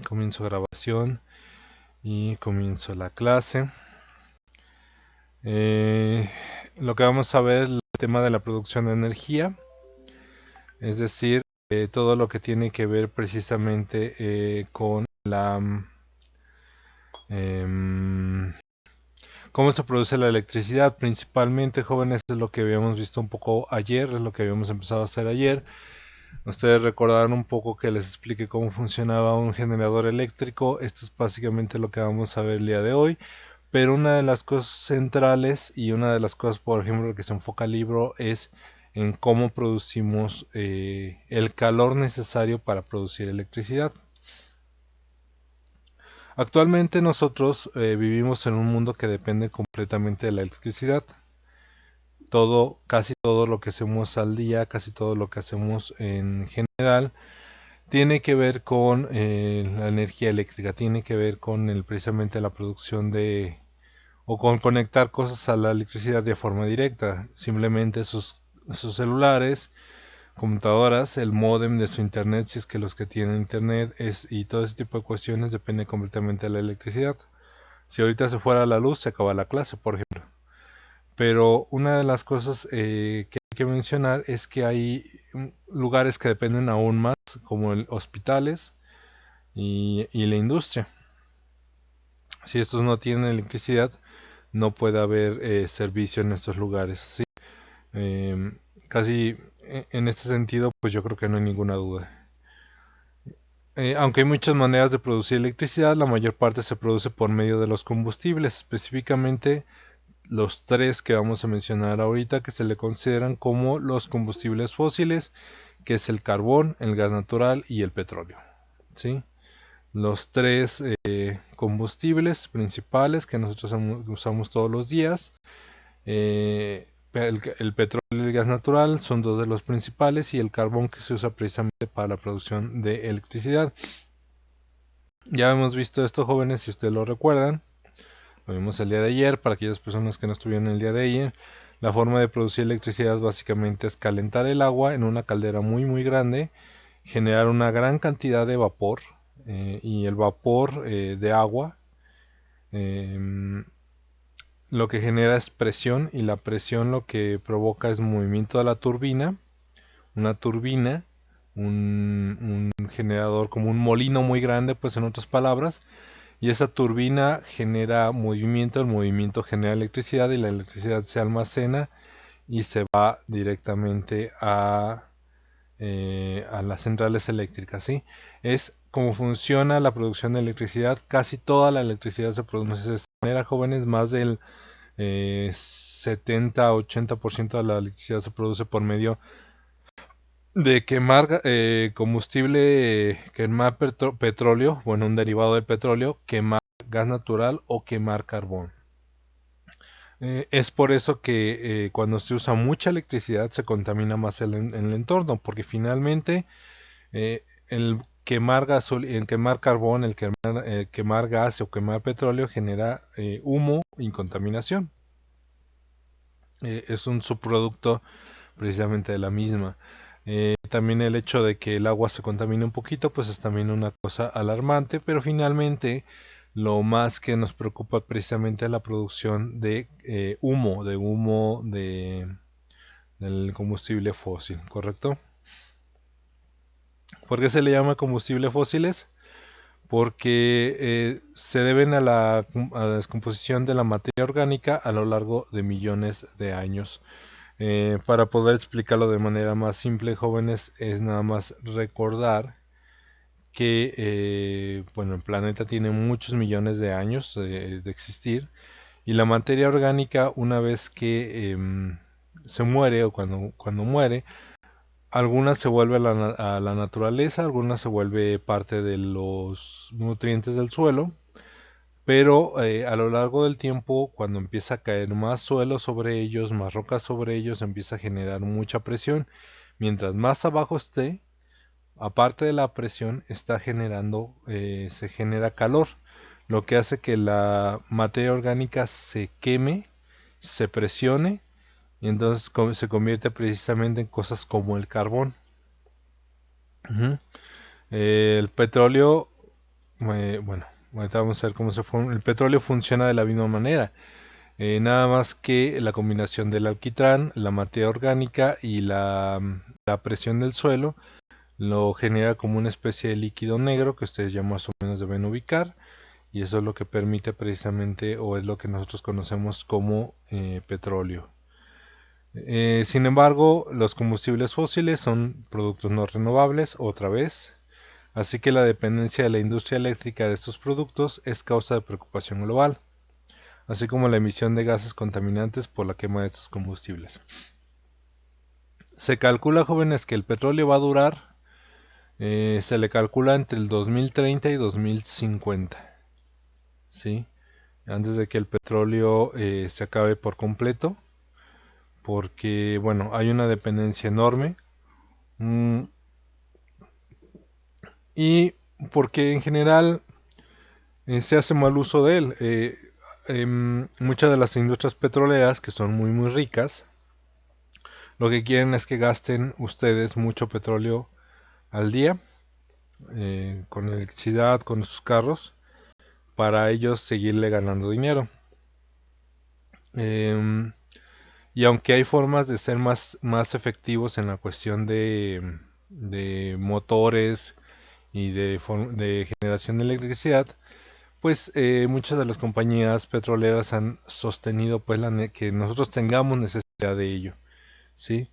Comienzo grabación y comienzo la clase. Lo que vamos a ver es el tema de la producción de energía, es decir, todo lo que tiene que ver precisamente con la cómo se produce la electricidad. Principalmente, jóvenes, es lo que habíamos visto un poco ayer, es lo que habíamos empezado a hacer ayer. Ustedes recordarán un poco que les expliqué cómo funcionaba un generador eléctrico. Esto es básicamente lo que vamos a ver el día de hoy. Pero una de las cosas centrales y una de las cosas, por ejemplo, que se enfoca el libro es en cómo producimos el calor necesario para producir electricidad. Actualmente nosotros vivimos en un mundo que depende completamente de la electricidad. Casi todo lo que hacemos al día, casi todo lo que hacemos en general, tiene que ver con la energía eléctrica, tiene que ver con precisamente la producción o con conectar cosas a la electricidad de forma directa. Simplemente sus celulares, computadoras, el módem de su internet, si es que los que tienen internet y todo ese tipo de cuestiones depende completamente de la electricidad. Si ahorita se fuera la luz, se acaba la clase, por ejemplo. Pero una de las cosas que hay que mencionar es que hay lugares que dependen aún más, como hospitales y la industria. Si estos no tienen electricidad, no puede haber servicio en estos lugares, ¿sí? Casi en este sentido, pues yo creo que no hay ninguna duda. Aunque hay muchas maneras de producir electricidad, la mayor parte se produce por medio de los combustibles, específicamente los tres que vamos a mencionar ahorita, que se le consideran como los combustibles fósiles, que es el carbón, el gas natural y el petróleo, ¿sí? Los tres combustibles principales que nosotros usamos todos los días. El petróleo y el gas natural son dos de los principales, y el carbón, que se usa precisamente para la producción de electricidad. Ya hemos visto esto, jóvenes, si ustedes lo recuerdan. Lo vimos el día de ayer. Para aquellas personas que no estuvieron el día de ayer, la forma de producir electricidad básicamente es calentar el agua en una caldera muy muy grande, generar una gran cantidad de vapor, y el vapor de agua lo que genera es presión, y la presión lo que provoca es movimiento de la turbina. Una turbina, un generador, como un molino muy grande, pues en otras palabras, y esa turbina genera movimiento, el movimiento genera electricidad, y la electricidad se almacena y se va directamente a las centrales eléctricas, ¿sí? Es como funciona la producción de electricidad. Casi toda la electricidad se produce de esta manera, jóvenes. Más del 70-80% de la electricidad se produce por medio de quemar combustible, quemar petróleo, bueno, un derivado del petróleo, quemar gas natural o quemar carbón. Es por eso que cuando se usa mucha electricidad se contamina más el entorno, porque finalmente el quemar el quemar carbón, quemar gas o quemar petróleo genera humo y contaminación. Es un subproducto precisamente de la misma. También el hecho de que el agua se contamine un poquito, pues es también una cosa alarmante, pero finalmente lo más que nos preocupa precisamente es la producción de humo del combustible fósil, ¿correcto? ¿Por qué se le llama combustible fósiles? Porque se deben a la descomposición de la materia orgánica a lo largo de millones de años. Para poder explicarlo de manera más simple, jóvenes, es nada más recordar que bueno, el planeta tiene muchos millones de años de existir, y la materia orgánica, una vez que se muere, o cuando muere, algunas se vuelve a la naturaleza, algunas se vuelve parte de los nutrientes del suelo, pero a lo largo del tiempo, cuando empieza a caer más suelo sobre ellos, más rocas sobre ellos, empieza a generar mucha presión. Mientras más abajo esté, aparte de la presión, se genera calor, lo que hace que la materia orgánica se queme, se presione, y entonces se convierte precisamente en cosas como el carbón. Ujú. El petróleo, bueno, ahorita vamos a ver cómo el petróleo funciona de la misma manera. Nada más que la combinación del alquitrán, la materia orgánica y la presión del suelo lo genera como una especie de líquido negro que ustedes ya más o menos deben ubicar, y eso es lo que permite precisamente, o es lo que nosotros conocemos como petróleo. Sin embargo, los combustibles fósiles son productos no renovables, otra vez, así que la dependencia de la industria eléctrica de estos productos es causa de preocupación global, así como la emisión de gases contaminantes por la quema de estos combustibles. Se calcula, jóvenes, que el petróleo va a durar, se le calcula entre el 2030 y 2050, ¿sí? Antes de que el petróleo se acabe por completo, porque, bueno, hay una dependencia enorme, mm, y porque en general se hace mal uso de él. Muchas de las industrias petroleras, que son muy muy ricas, lo que quieren es que gasten ustedes mucho petróleo al día, con electricidad, con sus carros, para ellos seguirle ganando dinero. Em, y aunque hay formas de ser más efectivos en la cuestión de motores y de generación de electricidad, pues muchas de las compañías petroleras han sostenido pues que nosotros tengamos necesidad de ello, ¿sí?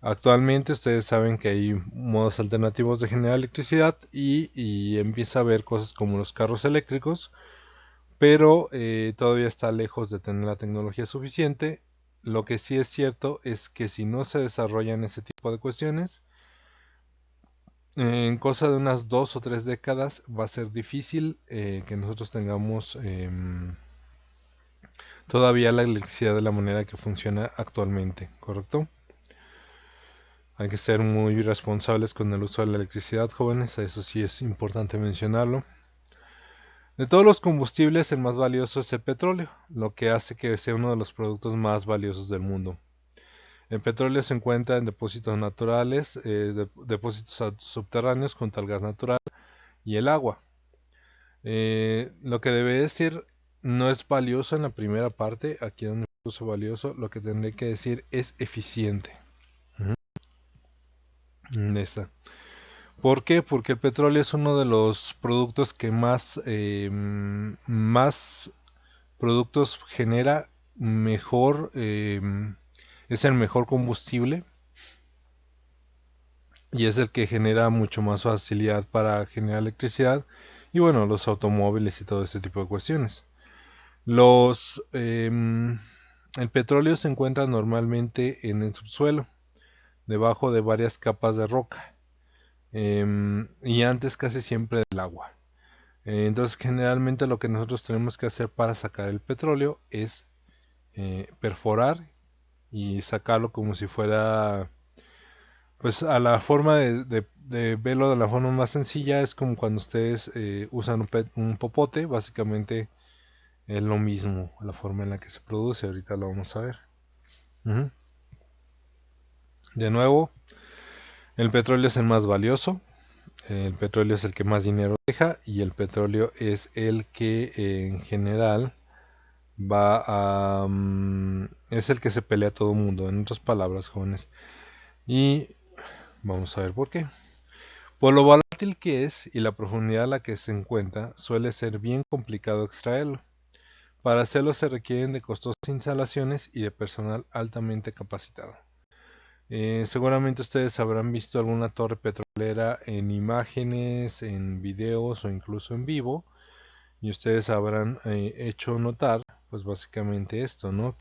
Actualmente ustedes saben que hay modos alternativos de generar electricidad, y empieza a haber cosas como los carros eléctricos, pero todavía está lejos de tener la tecnología suficiente. Lo que sí es cierto es que si no se desarrollan ese tipo de cuestiones, en cosa de unas 2 o 3 décadas va a ser difícil que nosotros tengamos todavía la electricidad de la manera que funciona actualmente, ¿correcto? Hay que ser muy responsables con el uso de la electricidad, jóvenes, eso sí es importante mencionarlo. De todos los combustibles, el más valioso es el petróleo, lo que hace que sea uno de los productos más valiosos del mundo. El petróleo se encuentra en depósitos naturales, depósitos subterráneos junto al gas natural y el agua. Lo que debe decir no es valioso en la primera parte, aquí donde puso valioso, lo que tendré que decir es eficiente. Esta. ¿Por qué? Porque el petróleo es uno de los productos que más productos genera, mejor, es el mejor combustible, y es el que genera mucho más facilidad para generar electricidad, y bueno, los automóviles y todo ese tipo de cuestiones. El petróleo se encuentra normalmente en el subsuelo, debajo de varias capas de roca, y antes casi siempre del agua. Entonces, generalmente lo que nosotros tenemos que hacer para sacar el petróleo es perforar y sacarlo como si fuera, pues a la forma de verlo de la forma más sencilla, es como cuando ustedes usan un popote, básicamente es lo mismo, la forma en la que se produce, ahorita lo vamos a ver. Ujú. De nuevo, el petróleo es el más valioso, el petróleo es el que más dinero deja, y el petróleo es el que en general es el que se pelea a todo el mundo, en otras palabras, jóvenes. Y vamos a ver por qué. Por lo volátil que es y la profundidad a la que se encuentra, suele ser bien complicado extraerlo. Para hacerlo se requieren de costosas instalaciones y de personal altamente capacitado. Seguramente ustedes habrán visto alguna torre petrolera en imágenes, en videos o incluso en vivo, y ustedes habrán hecho notar, pues básicamente esto, ¿no?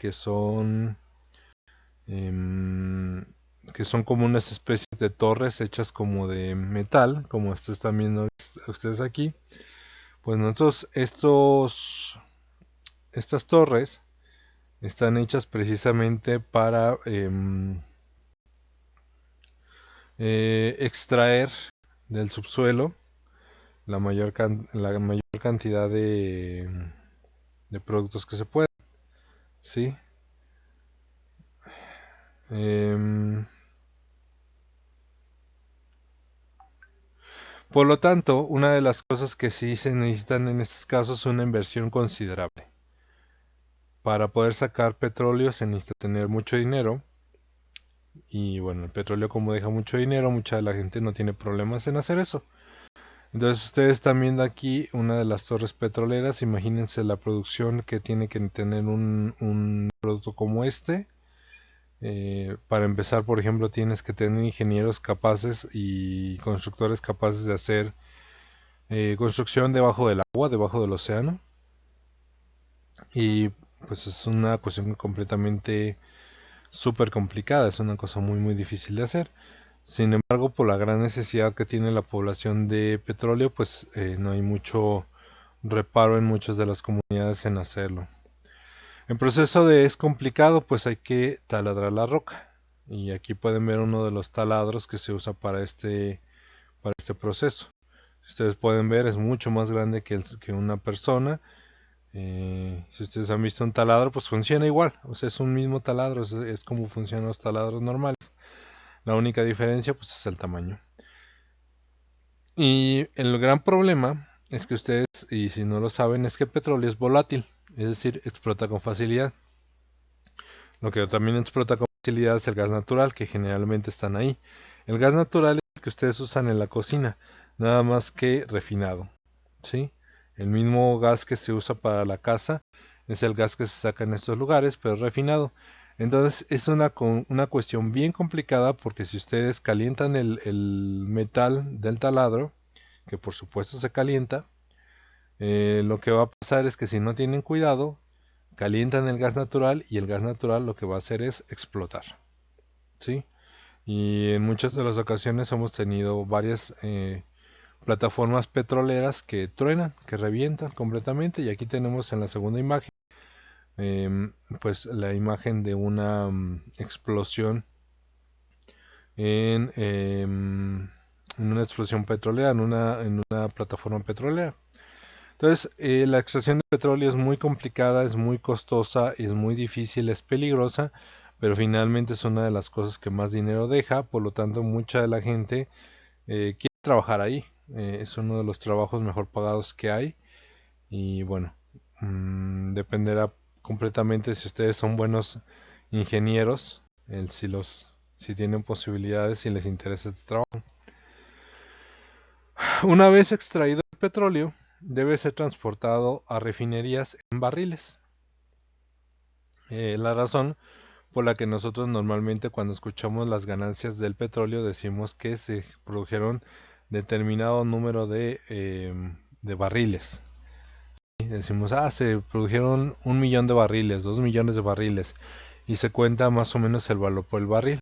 Em, que son como unas especies de torres hechas como de metal, como ustedes están viendo ustedes aquí. Pues estas torres están hechas precisamente para extraer del subsuelo la mayor cantidad de productos que se pueden, ¿sí? Em, Por lo tanto, una de las cosas que sí se necesitan en estos casos es una inversión considerable. Para poder sacar petróleo se necesita tener mucho dinero y bueno, el petróleo como deja mucho dinero, mucha de la gente no tiene problemas en hacer eso. Entonces ustedes están viendo aquí una de las torres petroleras, imagínense la producción que tiene que tener un producto como este. Para empezar, por ejemplo, tienes que tener ingenieros capaces y constructores capaces de hacer construcción debajo del agua, debajo del océano. Y pues es una cuestión completamente súper complicada, es una cosa muy muy difícil de hacer. Sin embargo, por la gran necesidad que tiene la población de petróleo, pues no hay mucho reparo en muchas de las comunidades en hacerlo. El proceso de es complicado, pues hay que taladrar la roca. Y aquí pueden ver uno de los taladros que se usa para este proceso. Ustedes pueden ver, es mucho más grande que una persona. Si ustedes han visto un taladro, pues funciona igual. O sea, es un mismo taladro, es como funcionan los taladros normales. La única diferencia, pues, es el tamaño. Y el gran problema es que ustedes, y si no lo saben, es que el petróleo es volátil, es decir, explota con facilidad. Lo que también explota con facilidad es el gas natural, que generalmente están ahí. El gas natural es el que ustedes usan en la cocina, nada más que refinado, ¿sí? El mismo gas que se usa para la casa es el gas que se saca en estos lugares, pero refinado. Entonces es una cuestión bien complicada porque si ustedes calientan el metal del taladro, que por supuesto se calienta, lo que va a pasar es que si no tienen cuidado, calientan el gas natural y el gas natural lo que va a hacer es explotar, ¿sí? Y en muchas de las ocasiones hemos tenido varias plataformas petroleras que truenan, que revientan completamente y aquí tenemos en la segunda imagen pues la imagen de una explosión en, en una explosión petrolera, en una plataforma petrolera. Entonces, la extracción de petróleo es muy complicada, es muy costosa, es muy difícil, es peligrosa, pero finalmente es una de las cosas que más dinero deja, por lo tanto mucha de la gente quiere trabajar ahí. Es uno de los trabajos mejor pagados que hay y bueno, dependerá completamente si ustedes son buenos ingenieros, si tienen posibilidades y les interesa este trabajo. Una vez extraído el petróleo, debe ser transportado a refinerías en barriles. La razón por la que nosotros normalmente cuando escuchamos las ganancias del petróleo decimos que se produjeron determinado número de barriles. Y decimos, se produjeron 1 millón de barriles, 2 millones de barriles, y se cuenta más o menos el valor por el barril.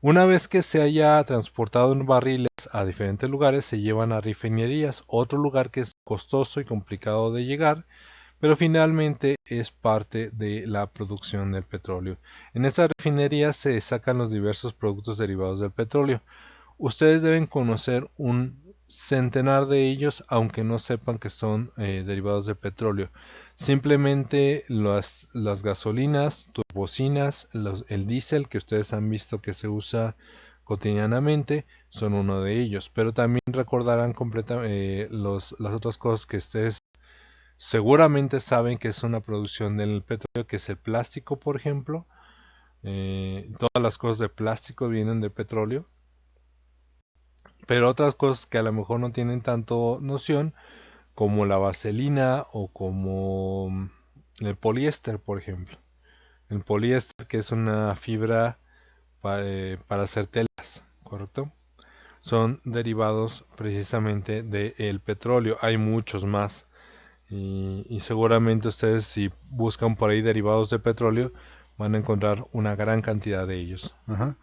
Una vez que se haya transportado en barriles a diferentes lugares, se llevan a refinerías, otro lugar que es costoso y complicado de llegar, pero finalmente es parte de la producción del petróleo. En estas refinerías se sacan los diversos productos derivados del petróleo. Ustedes deben conocer un centenar de ellos, aunque no sepan que son derivados de petróleo. Simplemente las gasolinas, turbocinas, el diésel que ustedes han visto que se usa cotidianamente son uno de ellos. Pero también recordarán las otras cosas que ustedes seguramente saben que es una producción del petróleo, que es el plástico, por ejemplo. Todas las cosas de plástico vienen de petróleo. Pero otras cosas que a lo mejor no tienen tanto noción, como la vaselina o como el poliéster, por ejemplo. El poliéster, que es una fibra para hacer telas, ¿correcto? Son derivados precisamente del petróleo. Hay muchos más. Y seguramente ustedes si buscan por ahí derivados de petróleo van a encontrar una gran cantidad de ellos. Ajá.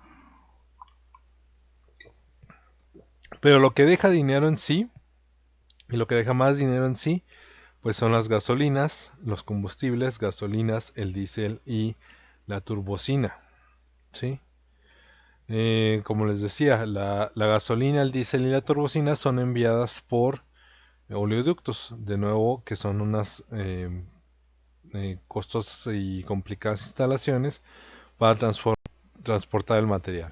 Pero lo que deja dinero en sí, y lo que deja más dinero en sí, pues son las gasolinas, los combustibles, gasolinas, el diésel y la turbocina, ¿sí? Como les decía, la gasolina, el diésel y la turbocina son enviadas por oleoductos, de nuevo, que son unas costosas y complicadas instalaciones para transportar el material.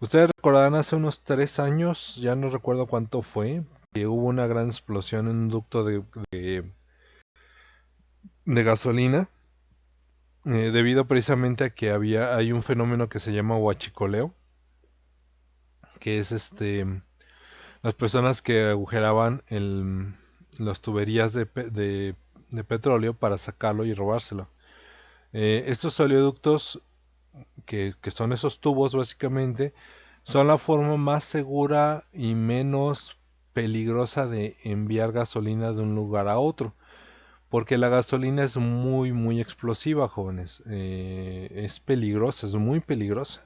Ustedes recordarán hace unos 3 años, ya no recuerdo cuánto fue, que hubo una gran explosión en un ducto de gasolina, debido precisamente a que hay un fenómeno que se llama huachicoleo, que es las personas que agujeraban las tuberías de petróleo para sacarlo y robárselo. Estos oleoductos, que son esos tubos básicamente, son la forma más segura y menos peligrosa de enviar gasolina de un lugar a otro. Porque la gasolina es muy, muy explosiva, jóvenes. Es peligrosa, es muy peligrosa.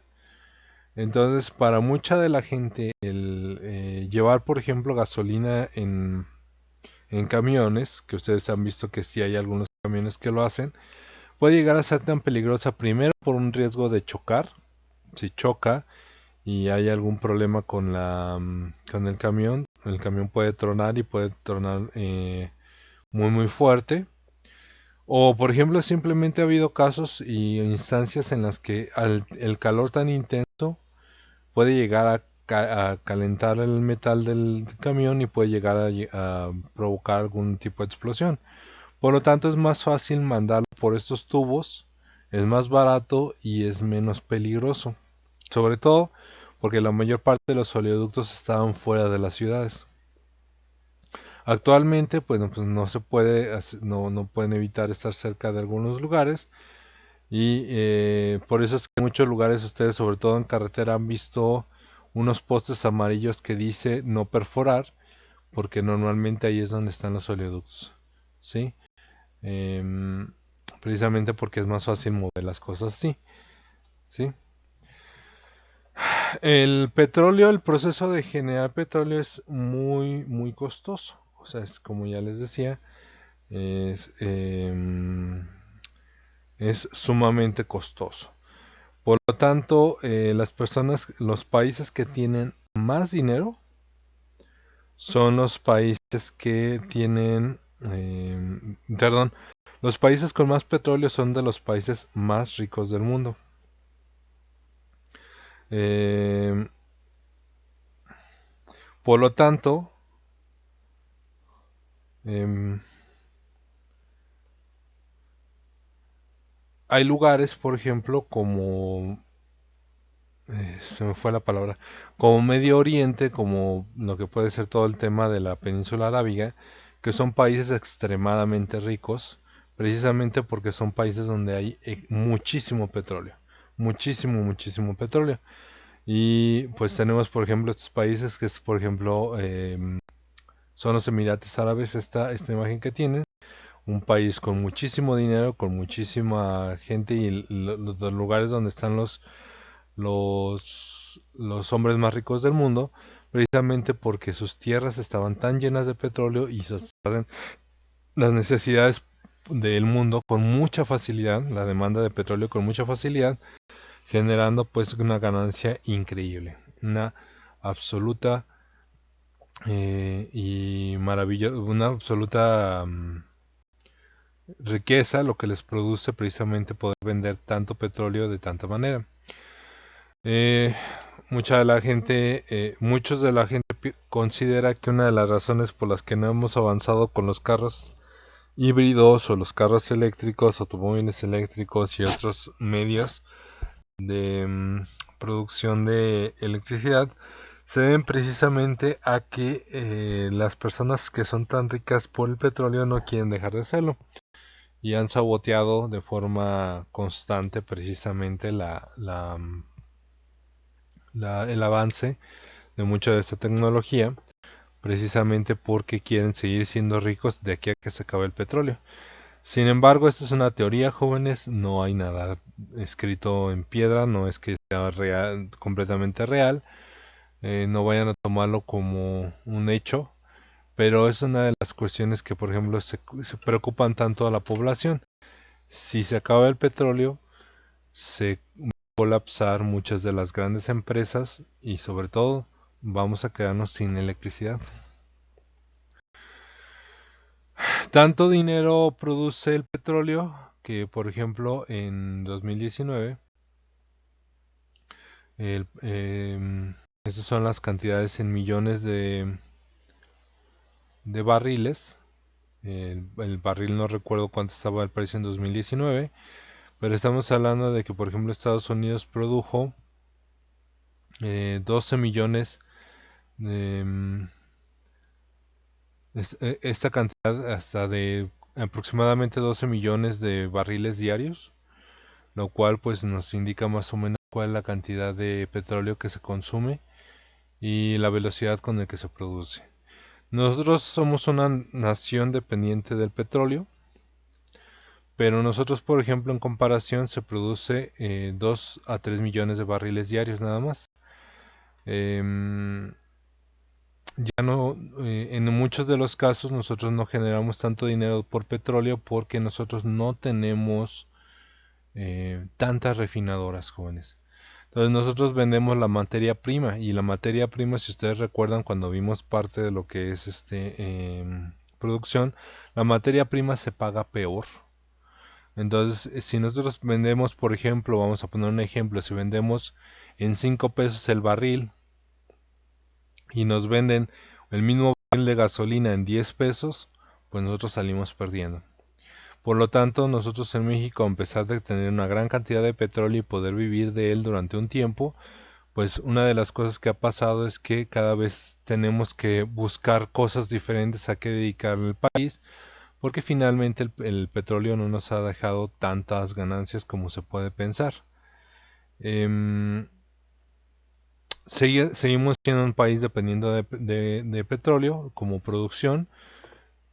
Entonces, para mucha de la gente, el llevar, por ejemplo, gasolina en camiones, que ustedes han visto que sí hay algunos camiones que lo hacen, puede llegar a ser tan peligrosa primero por un riesgo de chocar. Si choca y hay algún problema con el camión puede tronar y puede tronar muy muy fuerte. O por ejemplo simplemente ha habido casos y instancias en las que el calor tan intenso puede llegar a calentar el metal del camión y puede llegar a provocar algún tipo de explosión. Por lo tanto es más fácil mandarlo por estos tubos, es más barato y es menos peligroso. Sobre todo porque la mayor parte de los oleoductos estaban fuera de las ciudades. Actualmente, pues, no se puede, no pueden evitar estar cerca de algunos lugares y por eso es que en muchos lugares ustedes, sobre todo en carretera, han visto unos postes amarillos que dice no perforar, porque normalmente ahí es donde están los oleoductos, ¿sí? Em, Precisamente porque es más fácil mover las cosas así, ¿sí? El petróleo, el proceso de generar petróleo es muy, muy costoso. O sea, es como ya les decía, es, es sumamente costoso. Por lo tanto, los países que tienen más dinero son los países que tienen, perdón, los países con más petróleo son de los países más ricos del mundo. Eh, por lo tanto, eh, hay lugares, por ejemplo, como se me fue la palabra, como Medio Oriente, como lo que puede ser todo el tema de la península arábiga, que son países extremadamente ricos, precisamente porque son países donde hay muchísimo petróleo, muchísimo, muchísimo petróleo. Y pues tenemos, por ejemplo, estos países que es, por ejemplo, son los Emiratos Árabes, esta imagen que tienen, un país con muchísimo dinero, con muchísima gente y los lugares donde están los hombres más ricos del mundo, precisamente porque sus tierras estaban tan llenas de petróleo y satisfacen las necesidades del mundo con mucha facilidad, la demanda de petróleo con mucha facilidad, generando pues una ganancia increíble, una absoluta y maravillosa, una absoluta riqueza, lo que les produce precisamente poder vender tanto petróleo de tanta manera. Eh, muchos de la gente considera que una de las razones por las que no hemos avanzado con los carros híbridos o los carros eléctricos, automóviles eléctricos y otros medios de producción de electricidad se deben precisamente a que las personas que son tan ricas por el petróleo no quieren dejar de hacerlo y han saboteado de forma constante precisamente el avance de mucha de esta tecnología, precisamente porque quieren seguir siendo ricos de aquí a que se acabe el petróleo. Sin embargo, esta es una teoría, jóvenes, no hay nada escrito en piedra, no es que sea real, completamente real, no vayan a tomarlo como un hecho, pero es una de las cuestiones que, por ejemplo, se preocupan tanto a la población. Si se acaba el petróleo, se va a colapsar muchas de las grandes empresas y sobre todo vamos a quedarnos sin electricidad. Tanto dinero produce el petróleo que, por ejemplo, en 2019 Estas son las cantidades en millones de barriles. El barril no recuerdo cuánto estaba el precio en 2019, pero estamos hablando de que, por ejemplo, Estados Unidos produjo 12 millones, em, esta cantidad hasta de aproximadamente 12 millones de barriles diarios, lo cual pues nos indica más o menos cuál es la cantidad de petróleo que se consume y la velocidad con la que se produce. Nosotros somos una nación dependiente del petróleo, pero nosotros, por ejemplo, en comparación, se produce 2 a 3 millones de barriles diarios nada más. Em, ya no, en muchos de los casos nosotros no generamos tanto dinero por petróleo porque nosotros no tenemos tantas refinadoras, jóvenes. Entonces nosotros vendemos la materia prima y la materia prima, si ustedes recuerdan cuando vimos parte de lo que es producción, la materia prima se paga peor. Entonces, si nosotros vendemos, por ejemplo, vamos a poner un ejemplo, si vendemos en 5 pesos el barril y nos venden el mismo barril de gasolina en 10 pesos, pues nosotros salimos perdiendo. Por lo tanto, nosotros en México, a pesar de tener una gran cantidad de petróleo y poder vivir de él durante un tiempo, pues una de las cosas que ha pasado es que cada vez tenemos que buscar cosas diferentes a qué dedicar el país, porque finalmente el petróleo no nos ha dejado tantas ganancias como se puede pensar. Em, seguimos siendo un país dependiendo de petróleo como producción,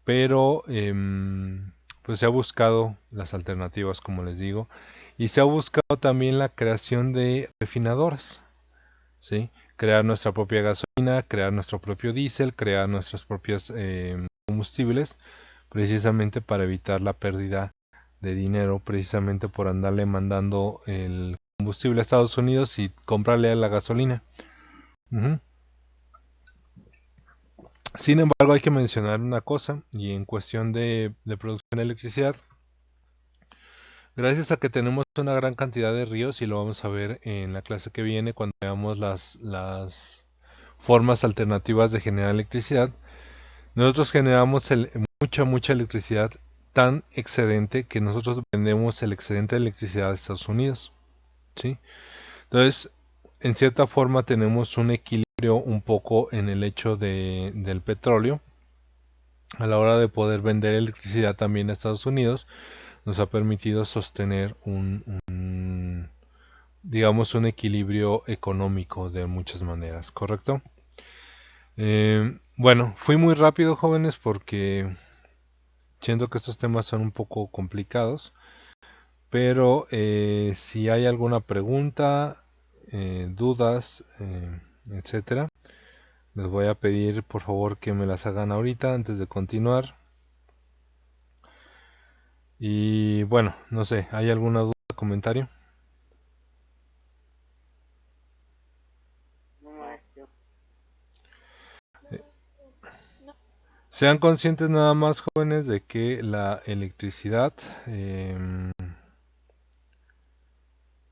pero pues se ha buscado las alternativas, como les digo, y se ha buscado también la creación de refinadoras, ¿sí? Crear nuestra propia gasolina, crear nuestro propio diésel, crear nuestros propios combustibles, precisamente para evitar la pérdida de dinero, precisamente por andarle mandando el combustible a Estados Unidos y comprarle la gasolina. Ujú. Sin embargo, hay que mencionar una cosa, y en cuestión de producción de electricidad, gracias a que tenemos una gran cantidad de ríos, y lo vamos a ver en la clase que viene cuando veamos las formas alternativas de generar electricidad, nosotros generamos mucha electricidad tan excedente que nosotros vendemos el excedente de electricidad a Estados Unidos, ¿sí? Entonces, en cierta forma tenemos un equilibrio un poco en el hecho del petróleo. A la hora de poder vender electricidad también a Estados Unidos, nos ha permitido sostener digamos, un equilibrio económico de muchas maneras, ¿correcto? Bueno, fui muy rápido, jóvenes, porque siento que estos temas son un poco complicados, pero si hay alguna pregunta, dudas, etcétera, les voy a pedir por favor que me las hagan ahorita antes de continuar. Y bueno, no sé, ¿hay alguna duda, comentario? Eh, Sean conscientes nada más, jóvenes, de que la electricidad,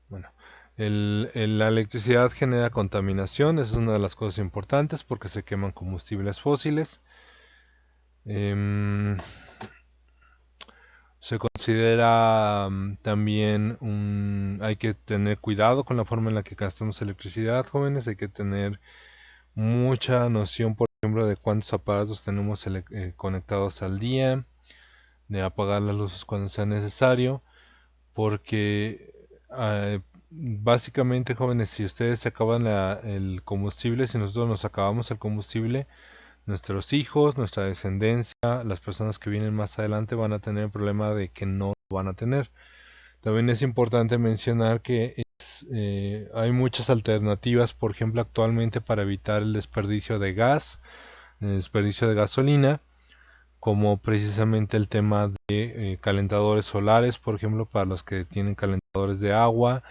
bueno, la electricidad genera contaminación, esa es una de las cosas importantes porque se queman combustibles fósiles. Em, Se considera también hay que tener cuidado con la forma en la que gastamos electricidad, jóvenes. Hay que tener mucha noción, por ejemplo, de cuántos aparatos tenemos conectados al día, de apagar las luces cuando sea necesario, porque básicamente, jóvenes, si ustedes se acaban el combustible, si nosotros nos acabamos el combustible, nuestros hijos, nuestra descendencia, las personas que vienen más adelante van a tener el problema de que no lo van a tener. También es importante mencionar que hay muchas alternativas, por ejemplo, actualmente para evitar el desperdicio de gas, el desperdicio de gasolina, como precisamente el tema de calentadores solares, por ejemplo, para los que tienen calentadores de agua,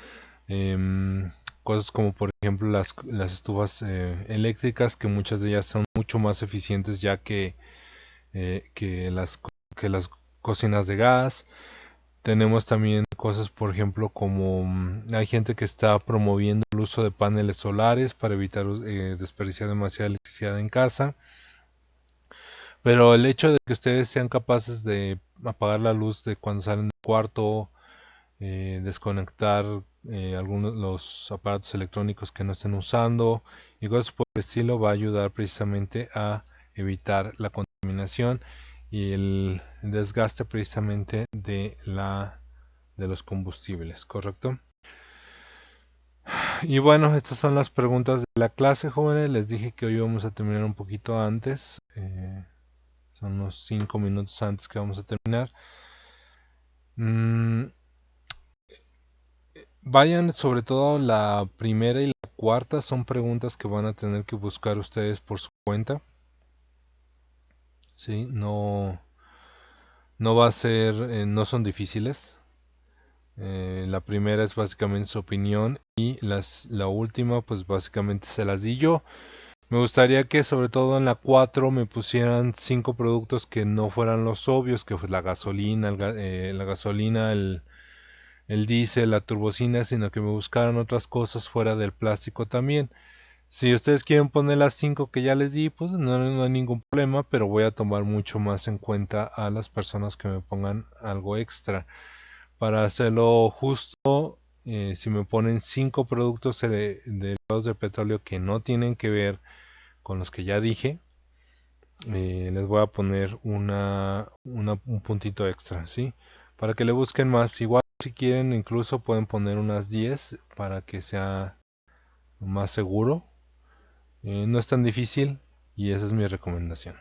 cosas como por ejemplo las estufas eléctricas, que muchas de ellas son mucho más eficientes ya que, eh, que las, que las cocinas de gas. Tenemos también cosas, por ejemplo, como hay gente que está promoviendo el uso de paneles solares para evitar desperdiciar demasiada electricidad en casa. Pero el hecho de que ustedes sean capaces de apagar la luz de cuando salen del cuarto, desconectar algunos los aparatos electrónicos que no estén usando y cosas por el estilo va a ayudar precisamente a evitar la contaminación y el desgaste precisamente de los combustibles, ¿correcto? Y bueno, estas son las preguntas de la clase, jóvenes. Les dije que hoy vamos a terminar un poquito antes. Son unos 5 minutos antes que vamos a terminar. Mm, Vayan sobre todo la primera y la cuarta. Son preguntas que van a tener que buscar ustedes por su cuenta. Sí, no va a ser, no son difíciles. La primera es básicamente su opinión y la última pues básicamente se las di yo. Me gustaría que sobre todo en la 4 me pusieran 5 productos que no fueran los obvios, que fue la gasolina, el diésel, la turbocina, sino que me buscaran otras cosas fuera del plástico también. Si ustedes quieren poner las 5 que ya les di, pues no hay ningún problema, pero voy a tomar mucho más en cuenta a las personas que me pongan algo extra. Para hacerlo justo, si me ponen 5 productos derivados de petróleo que no tienen que ver con los que ya dije, les voy a poner un puntito extra, ¿sí? Para que le busquen más. Igual si quieren, incluso pueden poner unas 10 para que sea más seguro. No es tan difícil y esa es mi recomendación.